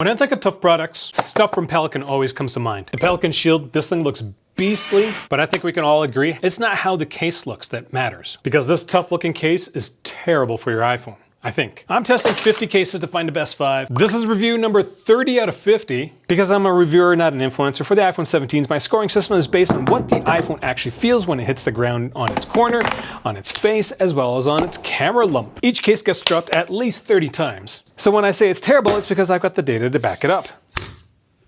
When I think of tough products, stuff from Pelican always comes to mind. The Pelican Shield, this thing looks beastly, but I think we can all agree it's not how the case looks that matters, because this tough looking case is terrible for your iPhone. I think. I'm testing 50 cases to find the best 5. This is review number 30 out of 50. Because I'm a reviewer, not an influencer, for the iPhone 17s, my scoring system is based on what the iPhone actually feels when it hits the ground on its corner, on its face, as well as on its camera lump. Each case gets dropped at least 30 times. So when I say it's terrible, it's because I've got the data to back it up.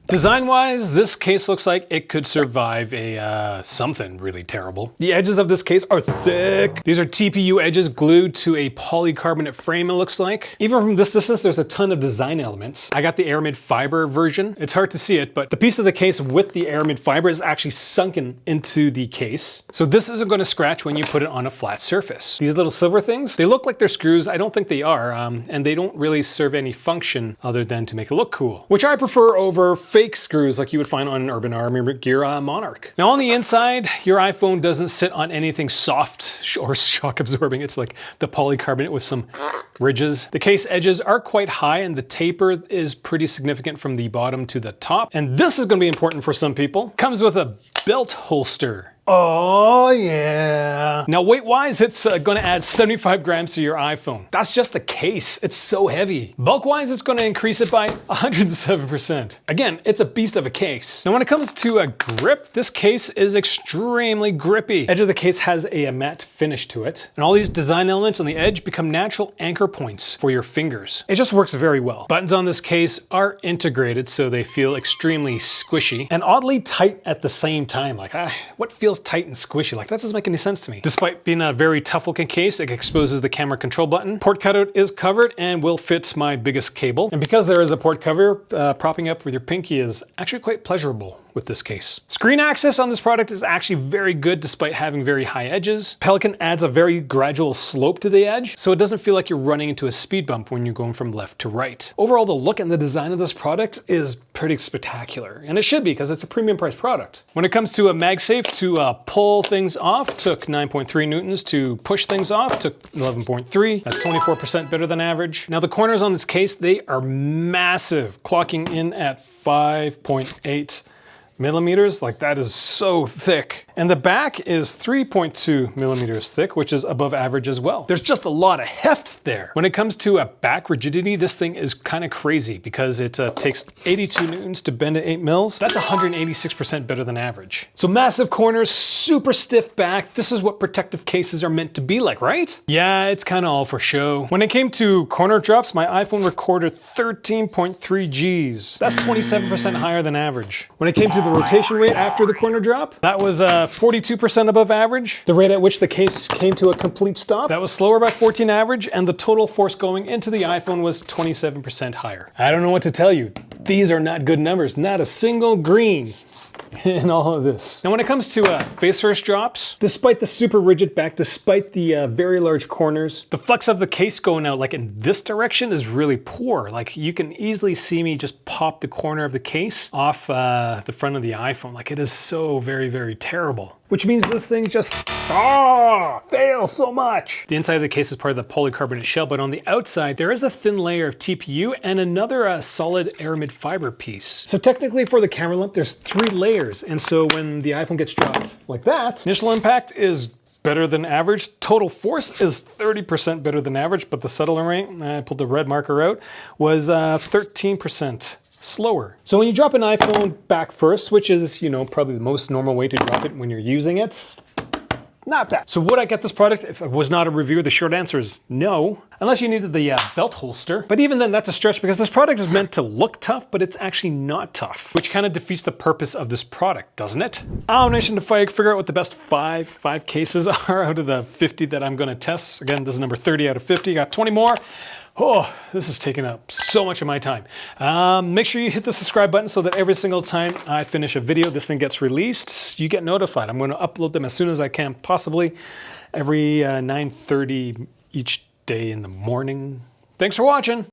Design-wise, this case looks like it could survive a something really terrible. The edges of this case are thick. These are TPU edges glued to a polycarbonate frame, it looks like. Even from this distance, there's a ton of design elements. I got the aramid fiber version. It's hard to see it, but the piece of the case with the aramid fiber is actually sunken into the case. So this isn't going to scratch when you put it on a flat surface. These little silver things, they look like they're screws. I don't think they are, and they don't really serve any function other than to make it look cool, which I prefer over fake screws like you would find on an Urban Army Gear Monarch. Now on the inside, your iPhone doesn't sit on anything soft or shock absorbing. It's like the polycarbonate with some ridges. The case edges are quite high and the taper is pretty significant from the bottom to the top. And this is going to be important for some people. Comes with a belt holster. Oh yeah. Now weight-wise, it's going to add 75 grams to your iPhone. That's just the case. It's so heavy. Bulk-wise, it's going to increase it by 107%. Again, it's a beast of a case. Now when it comes to a grip, this case is extremely grippy. Edge of the case has a matte finish to it. And all these design elements on the edge become natural anchor points for your fingers. It just works very well. Buttons on this case are integrated so they feel extremely squishy and oddly tight at the same time. Like, what feels tight and squishy? Like, that doesn't make any sense to me. Despite being a very tough looking case, it exposes the camera control button. Port cutout is covered and will fit my biggest cable. And because there is a port cover, propping up with your pinky is actually quite pleasurable with this case. Screen access on this product is actually very good despite having very high edges. Pelican adds a very gradual slope to the edge, so it doesn't feel like you're running into a speed bump when you're going from left to right. Overall, the look and the design of this product is pretty spectacular, and it should be because it's a premium price product. When it comes to a MagSafe, to pull things off, took 9.3 newtons. To push things off, took 11.3. That's 24% better than average. Now the corners on this case, they are massive, clocking in at 5.8 millimeters. Like, that is so thick. And the back is 3.2 millimeters thick, which is above average as well. There's just a lot of heft there. When it comes to a back rigidity, this thing is kind of crazy because it takes 82 newtons to bend at 8 mils. That's 186% better than average. So massive corners, super stiff back. This is what protective cases are meant to be like, right? Yeah, it's kind of all for show. When it came to corner drops, my iPhone recorded 13.3 Gs. That's 27% higher than average. When it came to the rotation rate after the corner drop, that was 42% above average. The rate at which the case came to a complete stop, that was slower by 14 average, and the total force going into the iPhone was 27% higher. I don't know what to tell you. These are not good numbers. Not a single green in all of this. Now when it comes to face first drops, despite the super rigid back, despite the very large corners, the flex of the case going out like in this direction is really poor. Like, you can easily see me just pop the corner of the case off the front of the iPhone. Like, it is so very, very terrible. Which means this thing just fails so much. The inside of the case is part of the polycarbonate shell, but on the outside, there is a thin layer of TPU and another solid aramid fiber piece. So technically for the camera lens, there's 3 layers. And so when the iPhone gets dropped like that, initial impact is better than average. Total force is 30% better than average, but the settling rate, I pulled the red marker out, was 13%. slower. So when you drop an iPhone back first, which is, you know, probably the most normal way to drop it when you're using it, not bad. So would I get this product if it was not a review? The short answer is no, unless you needed the belt holster. But even then, that's a stretch because this product is meant to look tough, but it's actually not tough, which kind of defeats the purpose of this product, doesn't it? Nation to figure out what the best five cases are out of the 50 that I'm going to test. Again, this is number 30 out of 50. Got 20 more. Oh, this is taking up so much of my time. Make sure you hit the subscribe button so that every single time I finish a video, this thing gets released, you get notified. I'm going to upload them as soon as I can, possibly every 9:30 each day in the morning. Thanks for watching.